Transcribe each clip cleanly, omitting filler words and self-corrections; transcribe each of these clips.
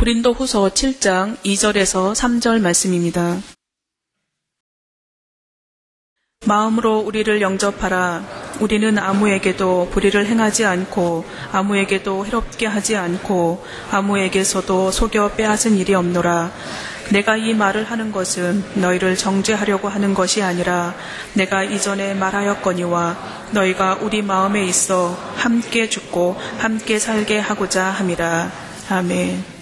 고린도후서 7장 2절에서 3절 말씀입니다. 마음으로 우리를 영접하라. 우리는 아무에게도 불의를 행하지 않고 아무에게도 해롭게 하지 않고 아무에게서도 속여 빼앗은 일이 없노라. 내가 이 말을 하는 것은 너희를 정죄하려고 하는 것이 아니라 내가 이전에 말하였거니와 너희가 우리 마음에 있어 함께 죽고 함께 살게 하고자 함이라. 아멘.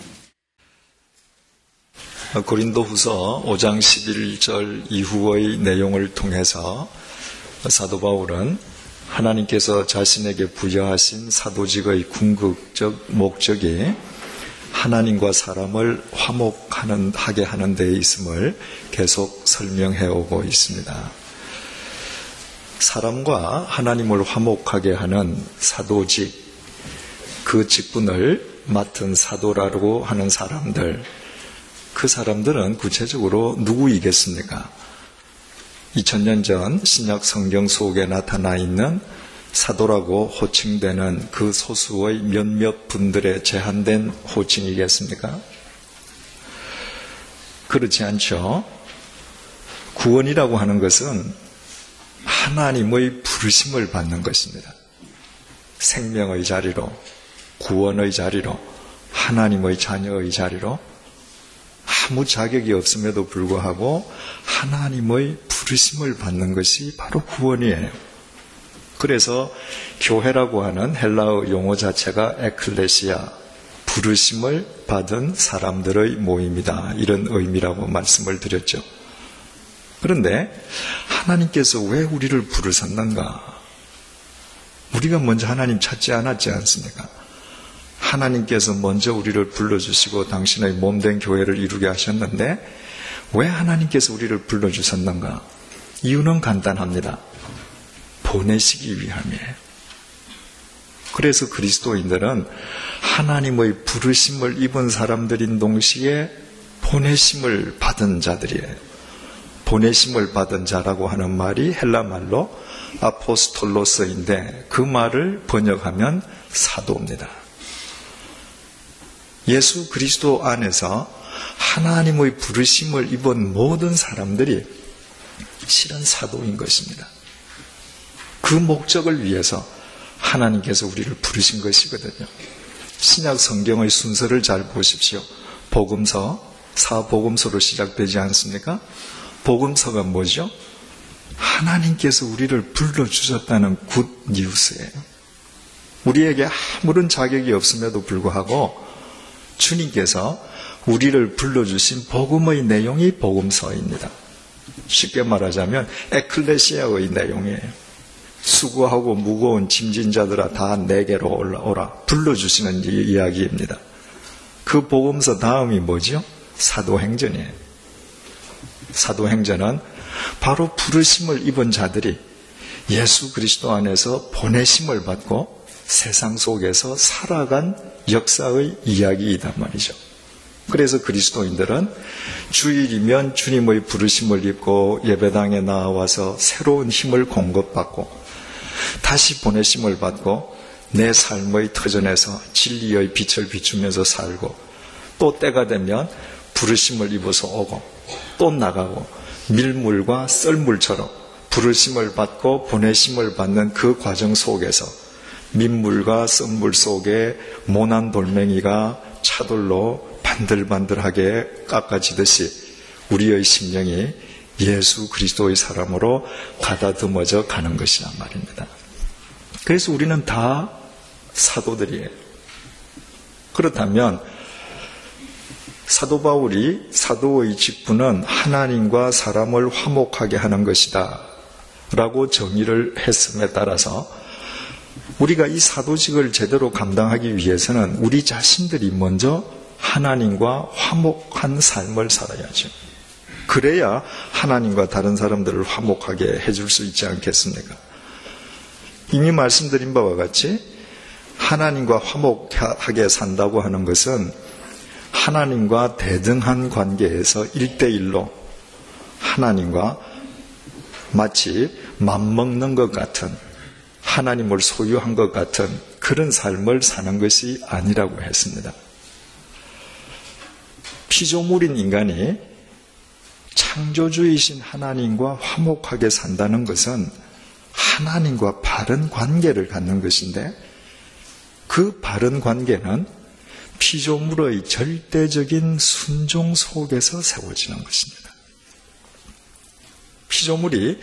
고린도후서 5장 11절 이후의 내용을 통해서 사도 바울은 하나님께서 자신에게 부여하신 사도직의 궁극적 목적이 하나님과 사람을 화목하게 하는 데 있음을 계속 설명해 오고 있습니다. 사람과 하나님을 화목하게 하는 사도직, 그 직분을 맡은 사도라고 하는 사람들, 그 사람들은 구체적으로 누구이겠습니까? 2000년 전 신약 성경 속에 나타나 있는 사도라고 호칭되는 그 소수의 몇몇 분들의 제한된 호칭이겠습니까? 그렇지 않죠. 구원이라고 하는 것은 하나님의 부르심을 받는 것입니다. 생명의 자리로, 구원의 자리로, 하나님의 자녀의 자리로 아무 자격이 없음에도 불구하고 하나님의 부르심을 받는 것이 바로 구원이에요. 그래서 교회라고 하는 헬라어 용어 자체가 에클레시아, 부르심을 받은 사람들의 모임이다, 이런 의미라고 말씀을 드렸죠. 그런데 하나님께서 왜 우리를 부르셨는가? 우리가 먼저 하나님 찾지 않았지 않습니까? 하나님께서 먼저 우리를 불러주시고 당신의 몸된 교회를 이루게 하셨는데 왜 하나님께서 우리를 불러주셨는가? 이유는 간단합니다. 보내시기 위함이에요. 그래서 그리스도인들은 하나님의 부르심을 입은 사람들인 동시에 보내심을 받은 자들이에요. 보내심을 받은 자라고 하는 말이 헬라 말로 아포스톨로스인데 그 말을 번역하면 사도입니다. 예수 그리스도 안에서 하나님의 부르심을 입은 모든 사람들이 실은 사도인 것입니다. 그 목적을 위해서 하나님께서 우리를 부르신 것이거든요. 신약 성경의 순서를 잘 보십시오. 복음서, 사복음서로 시작되지 않습니까? 복음서가 뭐죠? 하나님께서 우리를 불러주셨다는 굿 뉴스예요. 우리에게 아무런 자격이 없음에도 불구하고 주님께서 우리를 불러주신 복음의 내용이 복음서입니다. 쉽게 말하자면 에클레시아의 내용이에요. 수고하고 무거운 짐진 자들아 다 내게로 올라오라, 불러주시는 이야기입니다. 그 복음서 다음이 뭐죠? 사도행전이에요. 사도행전은 바로 부르심을 입은 자들이 예수 그리스도 안에서 보내심을 받고 세상 속에서 살아간 역사의 이야기이단 말이죠. 그래서 그리스도인들은 주일이면 주님의 부르심을 입고 예배당에 나와서 새로운 힘을 공급받고 다시 보내심을 받고 내 삶의 터전에서 진리의 빛을 비추면서 살고 또 때가 되면 부르심을 입어서 오고 또 나가고 밀물과 썰물처럼 부르심을 받고 보내심을 받는 그 과정 속에서 민물과 썰물 속에 모난 돌멩이가 차돌로 반들반들하게 깎아지듯이 우리의 심령이 예수 그리스도의 사람으로 가다듬어져 가는 것이란 말입니다. 그래서 우리는 다 사도들이에요. 그렇다면 사도 바울이 사도의 직분은 하나님과 사람을 화목하게 하는 것이다 라고 정의를 했음에 따라서 우리가 이 사도직을 제대로 감당하기 위해서는 우리 자신들이 먼저 하나님과 화목한 삶을 살아야죠. 그래야 하나님과 다른 사람들을 화목하게 해줄 수 있지 않겠습니까? 이미 말씀드린 바와 같이 하나님과 화목하게 산다고 하는 것은 하나님과 대등한 관계에서 1대1로 하나님과 마치 맘먹는 것 같은, 하나님을 소유한 것 같은 그런 삶을 사는 것이 아니라고 했습니다. 피조물인 인간이 창조주이신 하나님과 화목하게 산다는 것은 하나님과 바른 관계를 갖는 것인데, 그 바른 관계는 피조물의 절대적인 순종 속에서 세워지는 것입니다. 피조물이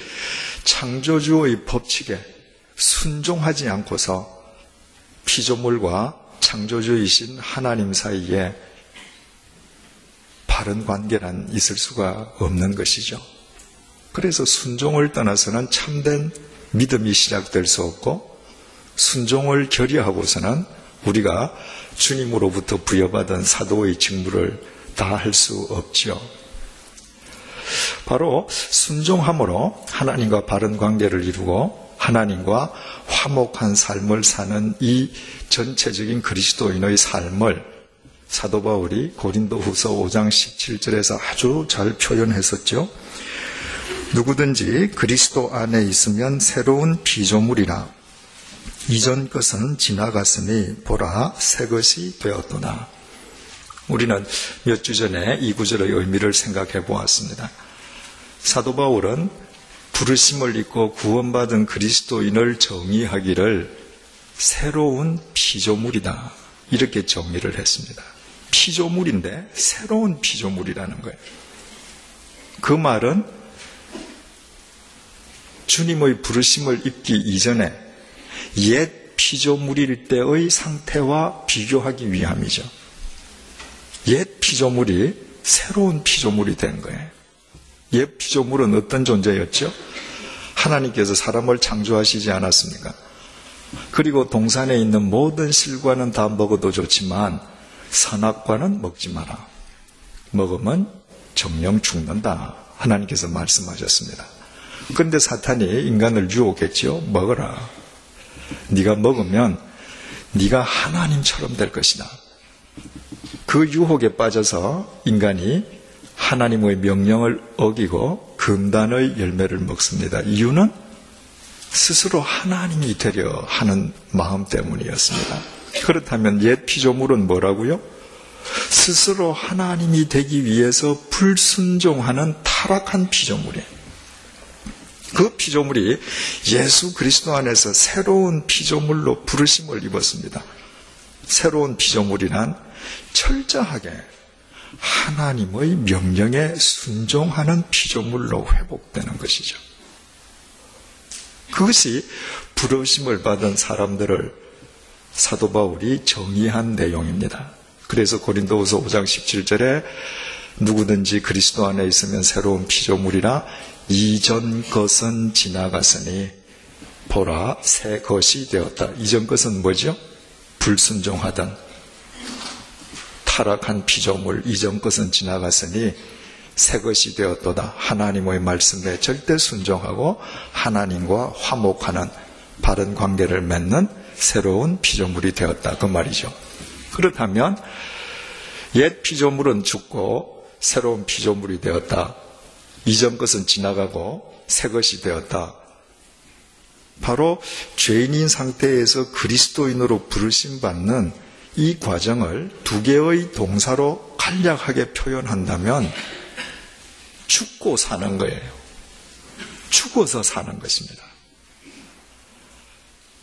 창조주의 법칙에 순종하지 않고서 피조물과 창조주이신 하나님 사이에 바른 관계는 있을 수가 없는 것이죠. 그래서 순종을 떠나서는 참된 믿음이 시작될 수 없고, 순종을 결의하고서는 우리가 주님으로부터 부여받은 사도의 직무를 다할 수 없지요. 바로 순종함으로 하나님과 바른 관계를 이루고 하나님과 화목한 삶을 사는 이 전체적인 그리스도인의 삶을 사도 바울이 고린도후서 5장 17절에서 아주 잘 표현했었죠. 누구든지 그리스도 안에 있으면 새로운 피조물이라. 이전 것은 지나갔으니 보라 새 것이 되었도다. 우리는 몇 주 전에 이 구절의 의미를 생각해 보았습니다. 사도 바울은 부르심을 입고 구원받은 그리스도인을 정의하기를 새로운 피조물이다, 이렇게 정의를 했습니다. 피조물인데 새로운 피조물이라는 거예요. 그 말은 주님의 부르심을 입기 이전에 옛 피조물일 때의 상태와 비교하기 위함이죠. 옛 피조물이 새로운 피조물이 된 거예요. 옛 피조물은 어떤 존재였죠? 하나님께서 사람을 창조하시지 않았습니까? 그리고 동산에 있는 모든 실과는 다 먹어도 좋지만 선악과는 먹지 마라. 먹으면 정령 죽는다. 하나님께서 말씀하셨습니다. 그런데 사탄이 인간을 유혹했죠. 먹어라. 네가 먹으면 네가 하나님처럼 될 것이다. 그 유혹에 빠져서 인간이 하나님의 명령을 어기고 금단의 열매를 먹습니다. 이유는 스스로 하나님이 되려 하는 마음 때문이었습니다. 그렇다면 옛 피조물은 뭐라고요? 스스로 하나님이 되기 위해서 불순종하는 타락한 피조물이에요. 그 피조물이 예수 그리스도 안에서 새로운 피조물로 부르심을 입었습니다. 새로운 피조물이란 철저하게 하나님의 명령에 순종하는 피조물로 회복되는 것이죠. 그것이 부르심을 받은 사람들을 사도 바울이 정의한 내용입니다. 그래서 고린도후서 5장 17절에 누구든지 그리스도 안에 있으면 새로운 피조물이라 이전 것은 지나갔으니 보라 새 것이 되었다. 이전 것은 뭐죠? 불순종하던 타락한 피조물, 이전 것은 지나갔으니 새 것이 되었도다. 하나님의 말씀에 절대 순종하고 하나님과 화목하는 바른 관계를 맺는 새로운 피조물이 되었다. 그 말이죠. 그렇다면 옛 피조물은 죽고 새로운 피조물이 되었다. 이전 것은 지나가고 새 것이 되었다. 바로 죄인인 상태에서 그리스도인으로 부르심받는 이 과정을 두 개의 동사로 간략하게 표현한다면 죽고 사는 거예요. 죽어서 사는 것입니다.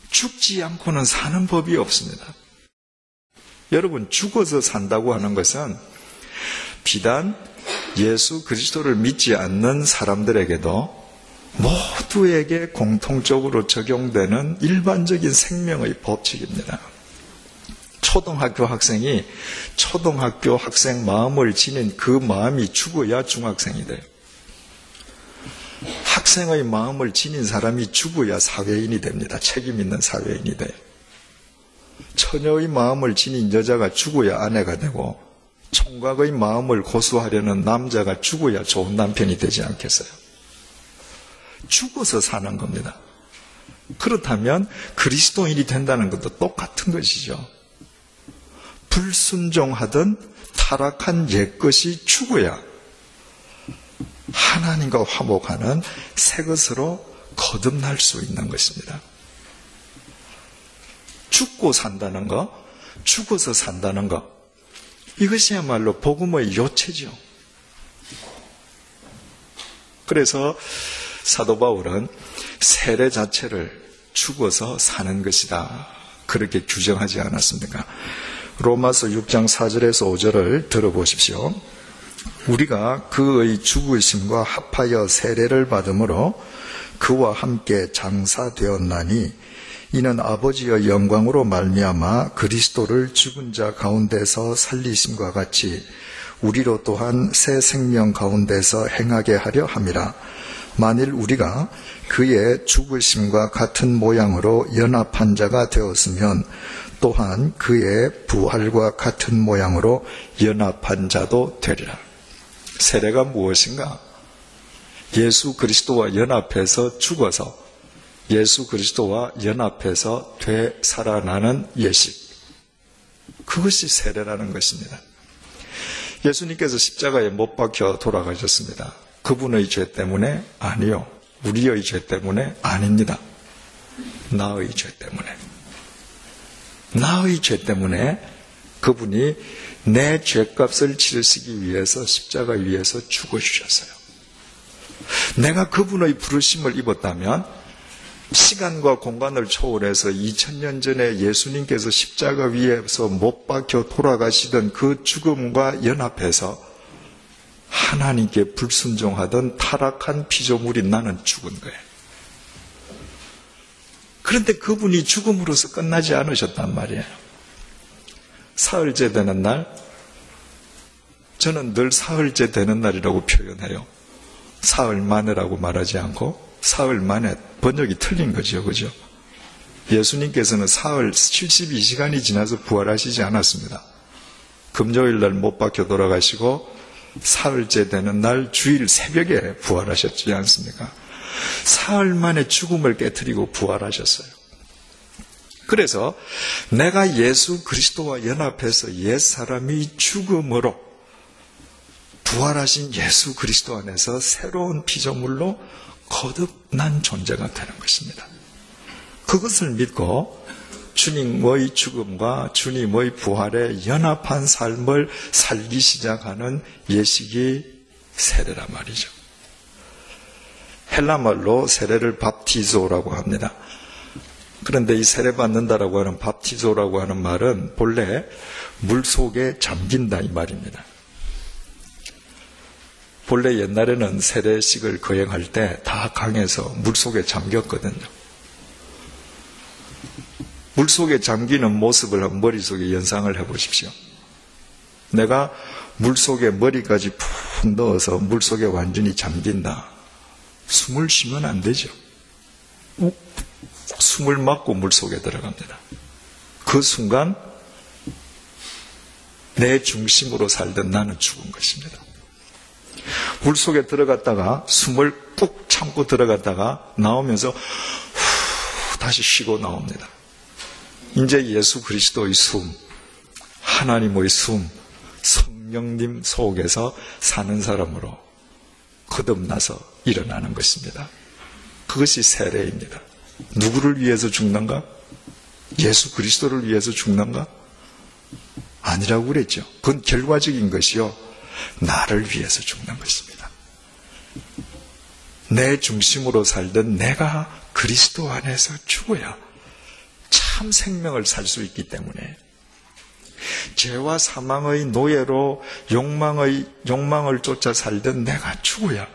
죽지 않고는 사는 법이 없습니다. 여러분, 죽어서 산다고 하는 것은 비단 예수 그리스도를 믿지 않는 사람들에게도 모두에게 공통적으로 적용되는 일반적인 생명의 법칙입니다. 초등학교 학생이 초등학교 학생 마음을 지닌 그 마음이 죽어야 중학생이 돼요. 학생의 마음을 지닌 사람이 죽어야 사회인이 됩니다. 책임 있는 사회인이 돼요. 처녀의 마음을 지닌 여자가 죽어야 아내가 되고 총각의 마음을 고수하려는 남자가 죽어야 좋은 남편이 되지 않겠어요? 죽어서 사는 겁니다. 그렇다면 그리스도인이 된다는 것도 똑같은 것이죠. 불순종하던 타락한 옛것이 죽어야 하나님과 화목하는 새 것으로 거듭날 수 있는 것입니다. 죽고 산다는 것, 죽어서 산다는 것, 이것이야말로 복음의 요체죠. 그래서 사도 바울은 세례 자체를 죽어서 사는 것이다, 그렇게 규정하지 않았습니까? 로마서 6장 4절에서 5절을 들어보십시오. 우리가 그의 죽으심과 합하여 세례를 받음으로 그와 함께 장사되었나니 이는 아버지의 영광으로 말미암아 그리스도를 죽은 자 가운데서 살리심과 같이 우리로 또한 새 생명 가운데서 행하게 하려 함이라. 만일 우리가 그의 죽으심과 같은 모양으로 연합한 자가 되었으면 또한 그의 부활과 같은 모양으로 연합한 자도 되리라. 세례가 무엇인가? 예수 그리스도와 연합해서 죽어서 예수 그리스도와 연합해서 되살아나는 예식, 그것이 세례라는 것입니다. 예수님께서 십자가에 못 박혀 돌아가셨습니다. 그분의 죄 때문에? 아니요. 우리의 죄 때문에? 아닙니다. 나의 죄 때문에. 나의 죄 때문에 그분이 내 죄값을 치르시기 위해서 십자가 위에서 죽어주셨어요. 내가 그분의 부르심을 입었다면 시간과 공간을 초월해서 2000년 전에 예수님께서 십자가 위에서 못 박혀 돌아가시던 그 죽음과 연합해서 하나님께 불순종하던 타락한 피조물인 나는 죽은 거예요. 그런데 그분이 죽음으로서 끝나지 않으셨단 말이에요. 사흘째 되는 날, 저는 늘 사흘째 되는 날이라고 표현해요. 사흘 만에라고 말하지 않고 사흘 만에, 번역이 틀린 거죠. 그죠? 예수님께서는 사흘 72시간이 지나서 부활하시지 않았습니다. 금요일 날 못 박혀 돌아가시고 사흘째 되는 날 주일 새벽에 부활하셨지 않습니까? 사흘 만에 죽음을 깨트리고 부활하셨어요. 그래서 내가 예수 그리스도와 연합해서 옛사람이 죽음으로 부활하신 예수 그리스도 안에서 새로운 피조물로 거듭난 존재가 되는 것입니다. 그것을 믿고 주님의 죽음과 주님의 부활에 연합한 삶을 살기 시작하는 예식이 세례란 말이죠. 헬라말로 세례를 밥티조라고 합니다. 그런데 이 세례받는다라고 하는 밥티조라고 하는 말은 본래 물속에 잠긴다 이 말입니다. 본래 옛날에는 세례식을 거행할 때 다 강에서 물속에 잠겼거든요. 물속에 잠기는 모습을 한번 머릿속에 연상을 해보십시오. 내가 물속에 머리까지 푹 넣어서 물속에 완전히 잠긴다. 숨을 쉬면 안 되죠. 숨을 막고 물속에 들어갑니다. 그 순간 내 중심으로 살던 나는 죽은 것입니다. 물속에 들어갔다가 숨을 꾹 참고 들어갔다가 나오면서 다시 쉬고 나옵니다. 이제 예수 그리스도의 숨, 하나님의 숨, 성령님 속에서 사는 사람으로 거듭나서 일어나는 것입니다. 그것이 세례입니다. 누구를 위해서 죽는가? 예수 그리스도를 위해서 죽는가? 아니라고 그랬죠. 그건 결과적인 것이요, 나를 위해서 죽는 것입니다. 내 중심으로 살던 내가 그리스도 안에서 죽어야 참 생명을 살 수 있기 때문에, 죄와 사망의 노예로 욕망을 쫓아 살던 내가 죽어야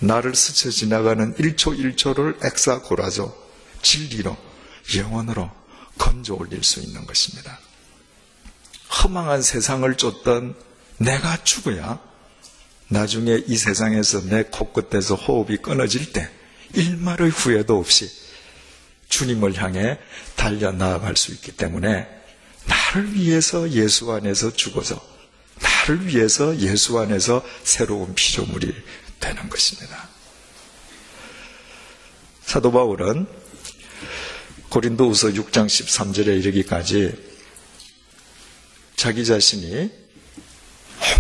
나를 스쳐 지나가는 1초 1초를 엑사고라죠, 진리로, 영원으로 건져 올릴 수 있는 것입니다. 허망한 세상을 쫓던 내가 죽어야 나중에 이 세상에서 내 코끝에서 호흡이 끊어질 때 일말의 후회도 없이 주님을 향해 달려나아갈 수 있기 때문에, 나를 위해서 예수 안에서 죽어서 나를 위해서 예수 안에서 새로운 피조물이 되는 것입니다. 사도 바울은 고린도후서 6장 13절에 이르기까지 자기 자신이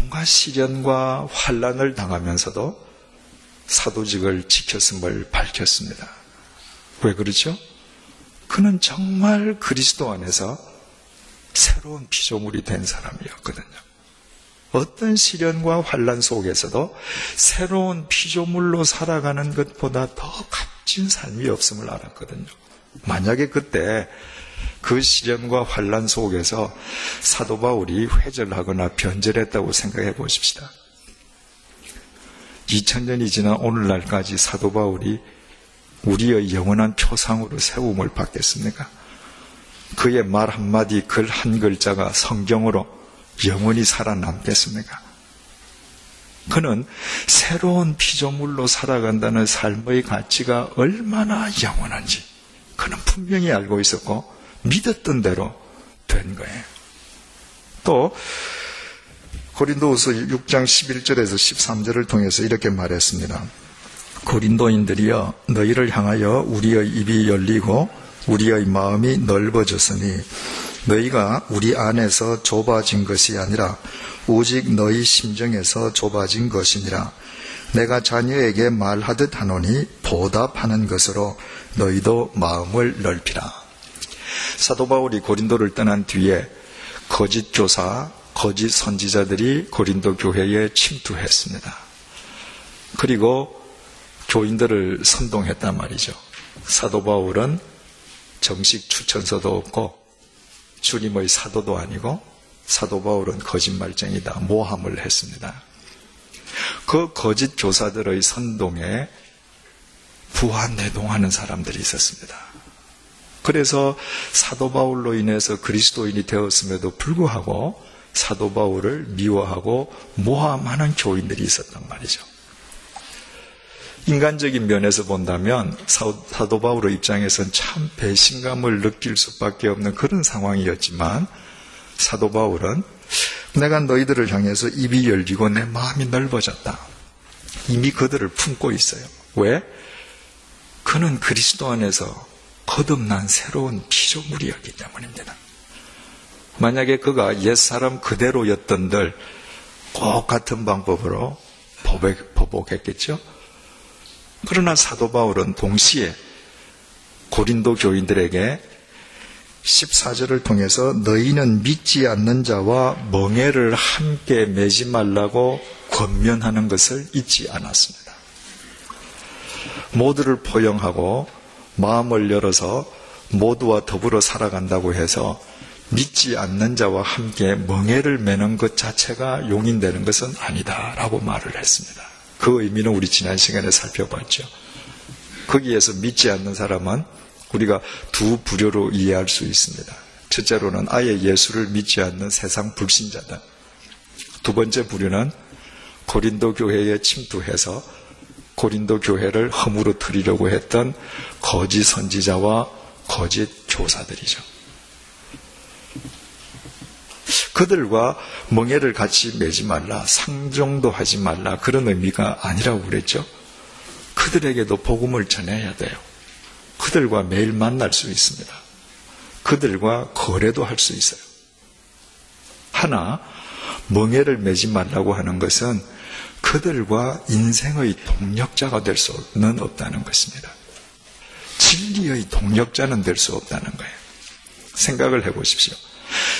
온갖 시련과 환난을 당하면서도 사도직을 지켰음을 밝혔습니다. 왜 그렇죠? 그는 정말 그리스도 안에서 새로운 피조물이 된 사람이었거든요. 어떤 시련과 환난 속에서도 새로운 피조물로 살아가는 것보다 더 값진 삶이 없음을 알았거든요. 만약에 그때 그 시련과 환난 속에서 사도 바울이 회절하거나 변절했다고 생각해 보십시다. 2000년이 지난 오늘날까지 사도 바울이 우리의 영원한 표상으로 세움을 받겠습니까? 그의 말 한마디, 글 한 글자가 성경으로 영원히 살아남겠습니까? 그는 새로운 피조물로 살아간다는 삶의 가치가 얼마나 영원한지 그는 분명히 알고 있었고 믿었던 대로 된 거예요. 또 고린도후서 6장 11절에서 13절을 통해서 이렇게 말했습니다. 고린도인들이여, 너희를 향하여 우리의 입이 열리고 우리의 마음이 넓어졌으니 너희가 우리 안에서 좁아진 것이 아니라 오직 너희 심정에서 좁아진 것이니라. 내가 자녀에게 말하듯 하노니 보답하는 것으로 너희도 마음을 넓히라. 사도 바울이 고린도를 떠난 뒤에 거짓 교사, 거짓 선지자들이 고린도 교회에 침투했습니다. 그리고 교인들을 선동했단 말이죠. 사도 바울은 정식 추천서도 없고 주님의 사도도 아니고 사도 바울은 거짓말쟁이다, 모함을 했습니다. 그 거짓 교사들의 선동에 부하내동하는 사람들이 있었습니다. 그래서 사도 바울로 인해서 그리스도인이 되었음에도 불구하고 사도 바울을 미워하고 모함하는 교인들이 있었단 말이죠. 인간적인 면에서 본다면 사도 바울의 입장에서는 참 배신감을 느낄 수밖에 없는 그런 상황이었지만 사도 바울은 내가 너희들을 향해서 입이 열리고 내 마음이 넓어졌다. 이미 그들을 품고 있어요. 왜? 그는 그리스도 안에서 거듭난 새로운 피조물이었기 때문입니다. 만약에 그가 옛사람 그대로였던들 꼭 같은 방법으로 보복했겠죠? 그러나 사도 바울은 동시에 고린도 교인들에게 14절을 통해서 너희는 믿지 않는 자와 멍에를 함께 매지 말라고 권면하는 것을 잊지 않았습니다. 모두를 포용하고 마음을 열어서 모두와 더불어 살아간다고 해서 믿지 않는 자와 함께 멍에를 매는 것 자체가 용인되는 것은 아니다라고 말을 했습니다. 그 의미는 우리 지난 시간에 살펴봤죠. 거기에서 믿지 않는 사람은 우리가 두 부류로 이해할 수 있습니다. 첫째로는 아예 예수를 믿지 않는 세상 불신자들. 두 번째 부류는 고린도 교회에 침투해서 고린도 교회를 허물어뜨리려고 했던 거짓 선지자와 거짓 교사들이죠. 그들과 멍에를 같이 매지 말라, 상종도 하지 말라, 그런 의미가 아니라고 그랬죠. 그들에게도 복음을 전해야 돼요. 그들과 매일 만날 수 있습니다. 그들과 거래도 할 수 있어요. 하나, 멍에를 매지 말라고 하는 것은 그들과 인생의 동력자가 될 수는 없다는 것입니다. 진리의 동력자는 될 수 없다는 거예요. 생각을 해보십시오.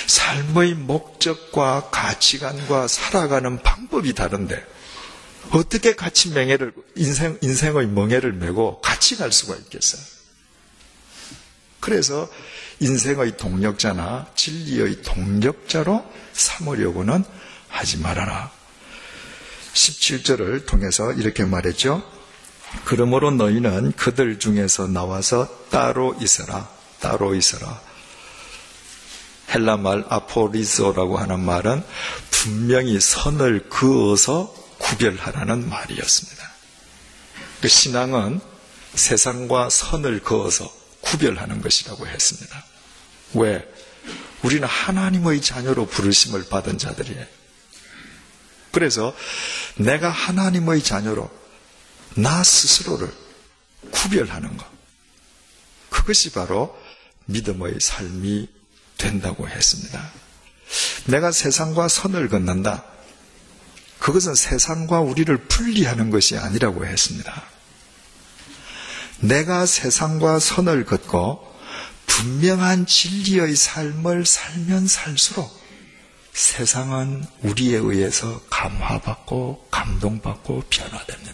삶의 목적과 가치관과 살아가는 방법이 다른데 어떻게 같이 인생의 멍에를 메고 같이 갈 수가 있겠어요? 그래서 인생의 동력자나 진리의 동력자로 삼으려고는 하지 말아라. 17절을 통해서 이렇게 말했죠. 그러므로 너희는 그들 중에서 나와서 따로 있어라. 따로 있어라. 헬라말 아포리소라고 하는 말은 분명히 선을 그어서 구별하라는 말이었습니다. 그 신앙은 세상과 선을 그어서 구별하는 것이라고 했습니다. 왜? 우리는 하나님의 자녀로 부르심을 받은 자들이에요. 그래서 내가 하나님의 자녀로 나 스스로를 구별하는 것, 그것이 바로 믿음의 삶이 된다고 했습니다. 내가 세상과 선을 긋는다. 그것은 세상과 우리를 분리하는 것이 아니라고 했습니다. 내가 세상과 선을 긋고 분명한 진리의 삶을 살면 살수록 세상은 우리에 의해서 감화받고 감동받고 변화됩니다.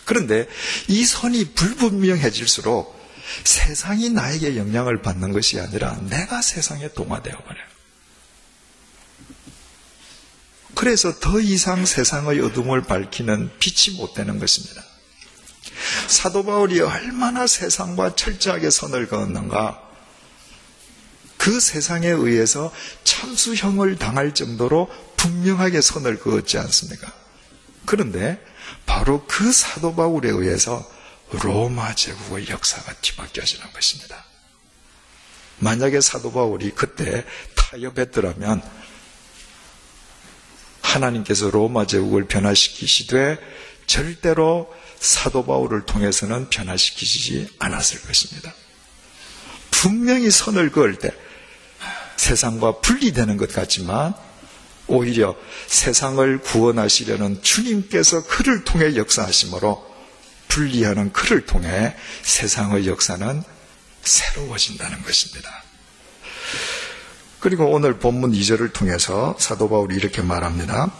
그런데 이 선이 불분명해질수록 세상이 나에게 영향을 받는 것이 아니라 내가 세상에 동화되어 버려요. 그래서 더 이상 세상의 어둠을 밝히는 빛이 못 되는 것입니다. 사도 바울이 얼마나 세상과 철저하게 선을 그었는가. 그 세상에 의해서 참수형을 당할 정도로 분명하게 선을 그었지 않습니까? 그런데 바로 그 사도 바울에 의해서 로마 제국의 역사가 뒤바뀌어지는 것입니다. 만약에 사도 바울이 그때 타협했더라면 하나님께서 로마 제국을 변화시키시되 절대로 사도 바울을 통해서는 변화시키시지 않았을 것입니다. 분명히 선을 그을 때 세상과 분리되는 것 같지만 오히려 세상을 구원하시려는 주님께서 그를 통해 역사하심으로 분리하는 그를 통해 세상의 역사는 새로워진다는 것입니다. 그리고 오늘 본문 2절을 통해서 사도 바울이 이렇게 말합니다.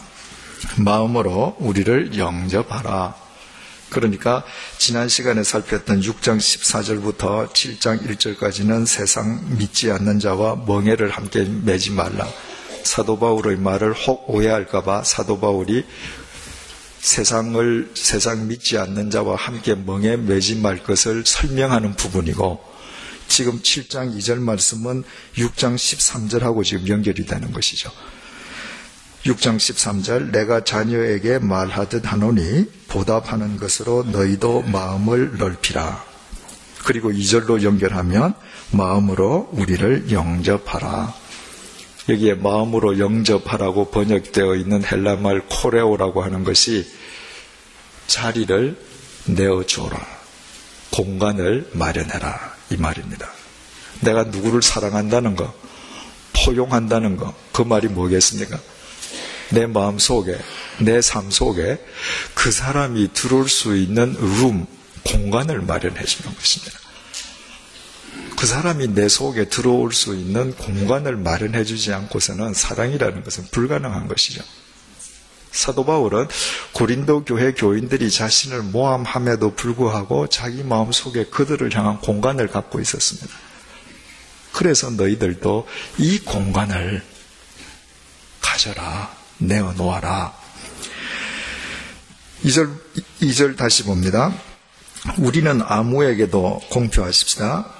마음으로 우리를 영접하라. 그러니까 지난 시간에 살폈던 6장 14절부터 7장 1절까지는 세상 믿지 않는 자와 멍에를 함께 매지 말라. 사도 바울의 말을 혹 오해할까 봐 사도 바울이 세상 믿지 않는 자와 함께 멍에 매지 말 것을 설명하는 부분이고, 지금 7장 2절 말씀은 6장 13절하고 지금 연결이 되는 것이죠. 6장 13절 내가 자녀에게 말하듯 하노니 보답하는 것으로 너희도 마음을 넓히라. 그리고 2절로 연결하면 마음으로 우리를 영접하라. 여기에 마음으로 영접하라고 번역되어 있는 헬라말 코레오라고 하는 것이 자리를 내어주어라, 공간을 마련해라 이 말입니다. 내가 누구를 사랑한다는 거, 포용한다는 거, 그 말이 뭐겠습니까? 내 마음 속에, 내 삶 속에 그 사람이 들어올 수 있는 공간을 마련해 주는 것입니다. 그 사람이 내 속에 들어올 수 있는 공간을 마련해 주지 않고서는 사랑이라는 것은 불가능한 것이죠. 사도 바울은 고린도 교회 교인들이 자신을 모함함에도 불구하고 자기 마음 속에 그들을 향한 공간을 갖고 있었습니다. 그래서 너희들도 이 공간을 가져라, 내어놓아라. 2절 다시 봅니다. 우리는 아무에게도 공표하십시다.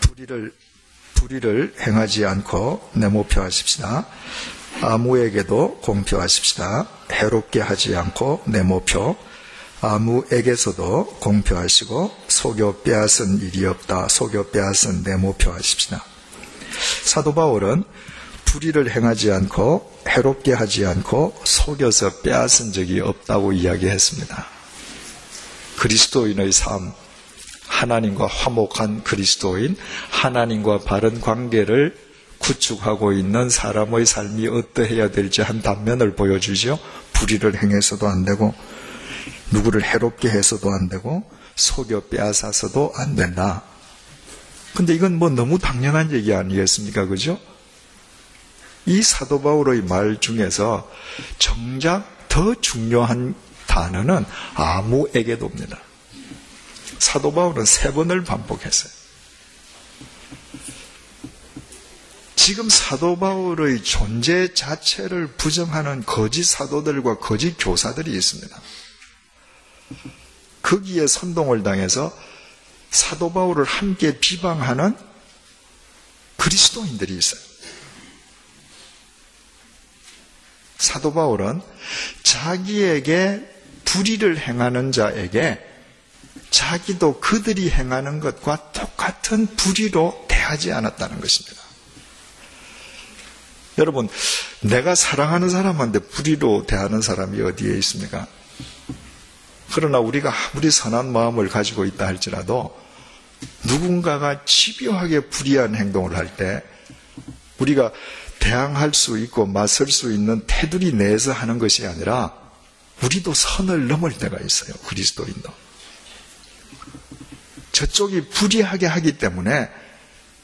불의를 행하지 않고 내모표하십시다. 아무에게도 공표하십시다. 해롭게 하지 않고 내모표. 아무에게서도 공표하시고 속여 빼앗은 일이 없다. 속여 빼앗은 내모표하십시다. 사도 바울은 불의를 행하지 않고 해롭게 하지 않고 속여서 빼앗은 적이 없다고 이야기했습니다. 그리스도인의 삶, 하나님과 화목한 그리스도인, 하나님과 바른 관계를 구축하고 있는 사람의 삶이 어떠해야 될지 한 단면을 보여주죠. 불의를 행해서도 안 되고, 누구를 해롭게 해서도 안 되고, 속여 빼앗아서도 안 된다. 근데 이건 너무 당연한 얘기 아니겠습니까? 그죠? 이 사도 바울의 말 중에서 정작 더 중요한 단어는 아무에게도입니다. 사도 바울은 3번을 반복했어요. 지금 사도 바울의 존재 자체를 부정하는 거짓 사도들과 거짓 교사들이 있습니다. 거기에 선동을 당해서 사도 바울을 함께 비방하는 그리스도인들이 있어요. 사도 바울은 자기에게 불의를 행하는 자에게 자기도 그들이 행하는 것과 똑같은 불의로 대하지 않았다는 것입니다. 여러분, 내가 사랑하는 사람한테 불의로 대하는 사람이 어디에 있습니까? 그러나 우리가 아무리 선한 마음을 가지고 있다 할지라도 누군가가 집요하게 불의한 행동을 할 때 우리가 대항할 수 있고 맞설 수 있는 테두리 내에서 하는 것이 아니라 우리도 선을 넘을 때가 있어요. 그리스도인도. 저쪽이 불의하게 하기 때문에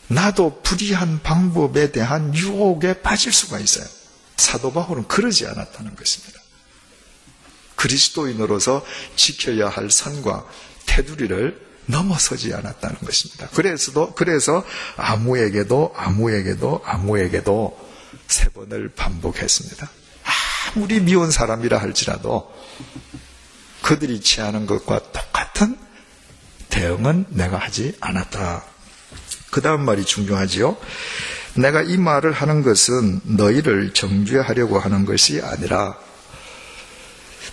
나도 불의한 방법에 대한 유혹에 빠질 수가 있어요. 사도 바울은 그러지 않았다는 것입니다. 그리스도인으로서 지켜야 할 선과 테두리를 넘어서지 않았다는 것입니다. 그래서 아무에게도 3번을 반복했습니다. 아무리 미운 사람이라 할지라도 그들이 취하는 것과 똑같은 대응은 내가 하지 않았다. 그 다음 말이 중요하지요. 내가 이 말을 하는 것은 너희를 정죄하려고 하는 것이 아니라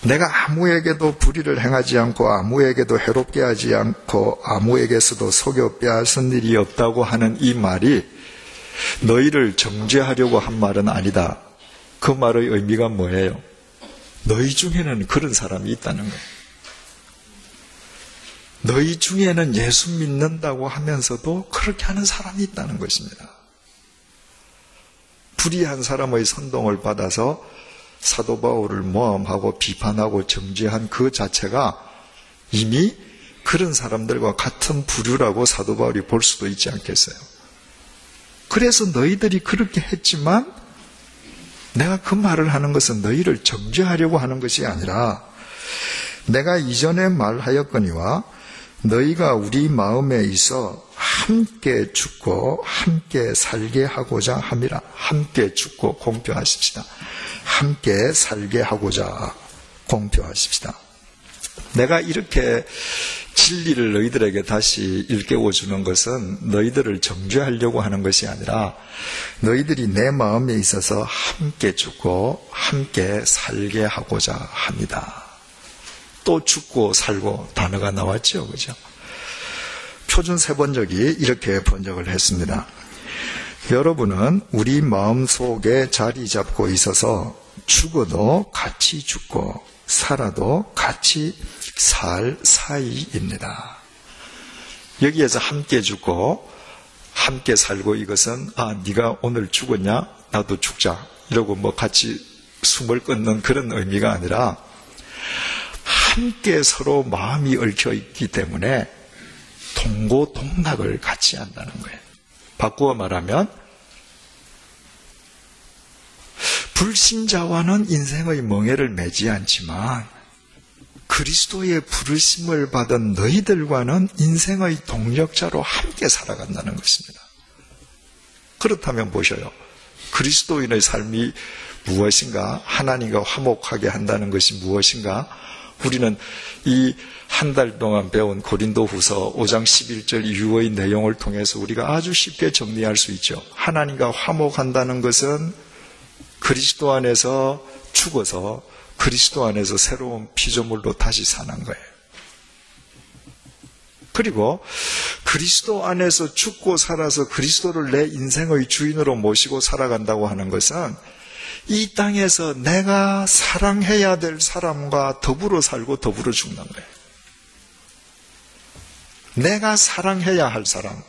내가 아무에게도 불의를 행하지 않고 아무에게도 해롭게 하지 않고 아무에게서도 속여 빼앗은 일이 없다고 하는 이 말이 너희를 정죄하려고 한 말은 아니다. 그 말의 의미가 뭐예요? 너희 중에는 그런 사람이 있다는 거예요. 너희 중에는 예수 믿는다고 하면서도 그렇게 하는 사람이 있다는 것입니다. 불의한 사람의 선동을 받아서 사도 바울을 모함하고 비판하고 정죄한 그 자체가 이미 그런 사람들과 같은 부류라고 사도 바울이 볼 수도 있지 않겠어요? 그래서 너희들이 그렇게 했지만 내가 그 말을 하는 것은 너희를 정죄하려고 하는 것이 아니라 내가 이전에 말하였거니와 너희가 우리 마음에 있어 함께 죽고 함께 살게 하고자 함이라. 함께 죽고 공표하십시다. 함께 살게 하고자 공표하십시다. 내가 이렇게 진리를 너희들에게 다시 일깨워주는 것은 너희들을 정죄하려고 하는 것이 아니라 너희들이 내 마음에 있어서 함께 죽고 함께 살게 하고자 합니다. 또 죽고 살고 단어가 나왔죠, 그죠? 표준 세번역이 이렇게 번역을 했습니다. 여러분은 우리 마음속에 자리 잡고 있어서 죽어도 같이 죽고 살아도 같이 살 사이입니다. 여기에서 함께 죽고 함께 살고 이것은 네가 오늘 죽었냐? 나도 죽자. 이러고 같이 숨을 끊는 그런 의미가 아니라 함께 서로 마음이 얽혀 있기 때문에 동고동락을 같이 한다는 거예요. 바꾸어 말하면 불신자와는 인생의 멍에를 매지 않지만 그리스도의 부르심을 받은 너희들과는 인생의 동력자로 함께 살아간다는 것입니다. 그렇다면 보셔요. 그리스도인의 삶이 무엇인가? 하나님과 화목하게 한다는 것이 무엇인가? 우리는 이 한 달 동안 배운 고린도후서 5장 11절 이후의 내용을 통해서 우리가 아주 쉽게 정리할 수 있죠. 하나님과 화목한다는 것은 그리스도 안에서 죽어서 그리스도 안에서 새로운 피조물로 다시 사는 거예요. 그리고 그리스도 안에서 죽고 살아서 그리스도를 내 인생의 주인으로 모시고 살아간다고 하는 것은 이 땅에서 내가 사랑해야 될 사람과 더불어 살고 더불어 죽는 거예요. 내가 사랑해야 할 사람,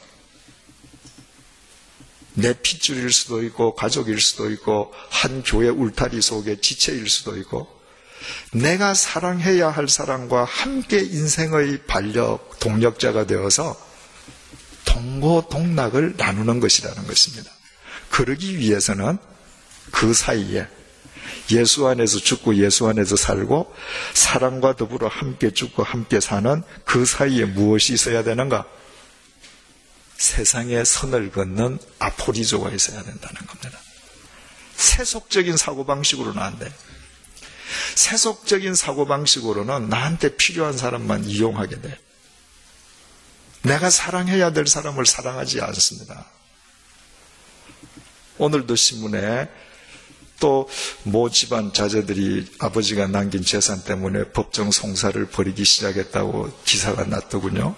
내 핏줄일 수도 있고 가족일 수도 있고 한 교회 울타리 속의 지체일 수도 있고 내가 사랑해야 할 사람과 함께 인생의 반력, 동력자가 되어서 동고동락을 나누는 것이라는 것입니다. 그러기 위해서는 그 사이에 예수 안에서 죽고 예수 안에서 살고 사랑과 더불어 함께 죽고 함께 사는 그 사이에 무엇이 있어야 되는가? 세상에 선을 긋는 아포리조가 있어야 된다는 겁니다. 세속적인 사고방식으로는 안 돼. 세속적인 사고방식으로는 나한테 필요한 사람만 이용하게 돼. 내가 사랑해야 될 사람을 사랑하지 않습니다. 오늘도 신문에 또 모 집안 자제들이 아버지가 남긴 재산 때문에 법정 송사를 벌이기 시작했다고 기사가 났더군요.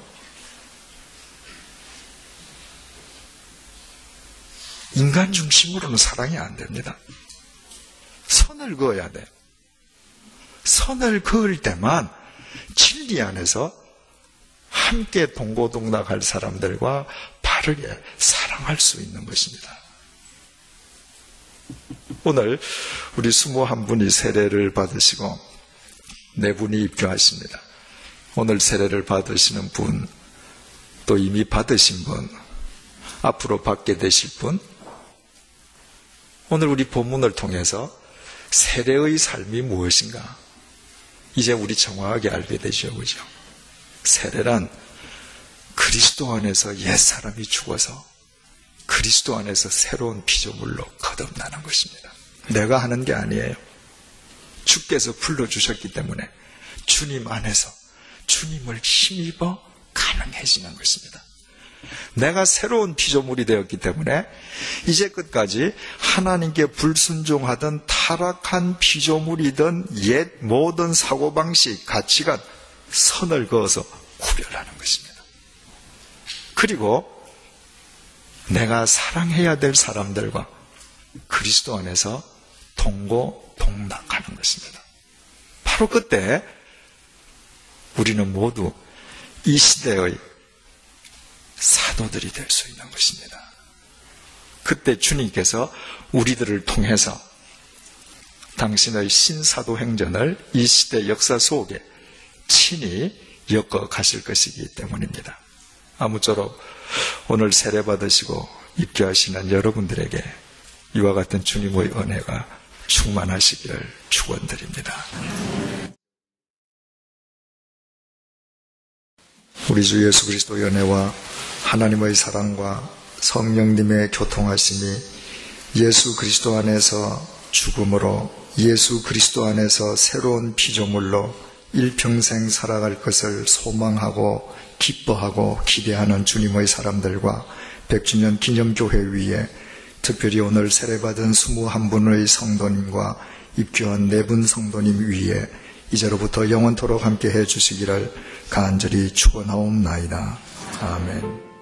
인간 중심으로는 사랑이 안 됩니다. 선을 그어야 돼. 선을 그을 때만 진리 안에서 함께 동고동락할 사람들과 바르게 사랑할 수 있는 것입니다. 오늘 우리 21분이 세례를 받으시고 4분이 입교하십니다. 오늘 세례를 받으시는 분, 또 이미 받으신 분, 앞으로 받게 되실 분, 오늘 우리 본문을 통해서 세례의 삶이 무엇인가 이제 우리 정확하게 알게 되죠. 그죠? 세례란 그리스도 안에서 옛사람이 죽어서 그리스도 안에서 새로운 피조물로 거듭나는 것입니다. 내가 하는 게 아니에요. 주께서 불러주셨기 때문에 주님 안에서 주님을 힘입어 가능해지는 것입니다. 내가 새로운 피조물이 되었기 때문에 이제 끝까지 하나님께 불순종하던 타락한 피조물이던 옛 모든 사고방식, 가치관, 선을 그어서 구별하는 것입니다. 그리고 내가 사랑해야 될 사람들과 그리스도 안에서 동고동락하는 것입니다. 바로 그때 우리는 모두 이 시대의 사도들이 될 수 있는 것입니다. 그때 주님께서 우리들을 통해서 당신의 신사도 행전을 이 시대 역사 속에 친히 엮어 가실 것이기 때문입니다. 아무쪼록 오늘 세례 받으시고 입교하시는 여러분들에게 이와 같은 주님의 은혜가 충만하시기를 축원드립니다. 우리 주 예수 그리스도의 은혜와 하나님의 사랑과 성령님의 교통하심이 예수 그리스도 안에서 죽음으로 예수 그리스도 안에서 새로운 피조물로 일평생 살아갈 것을 소망하고 기뻐하고 기대하는 주님의 사람들과 100주년 기념교회 위에 특별히 오늘 세례받은 21분의 성도님과 입교한 4분 성도님 위에 이제로부터 영원토록 함께 해주시기를 간절히 축원하옵나이다. 아멘.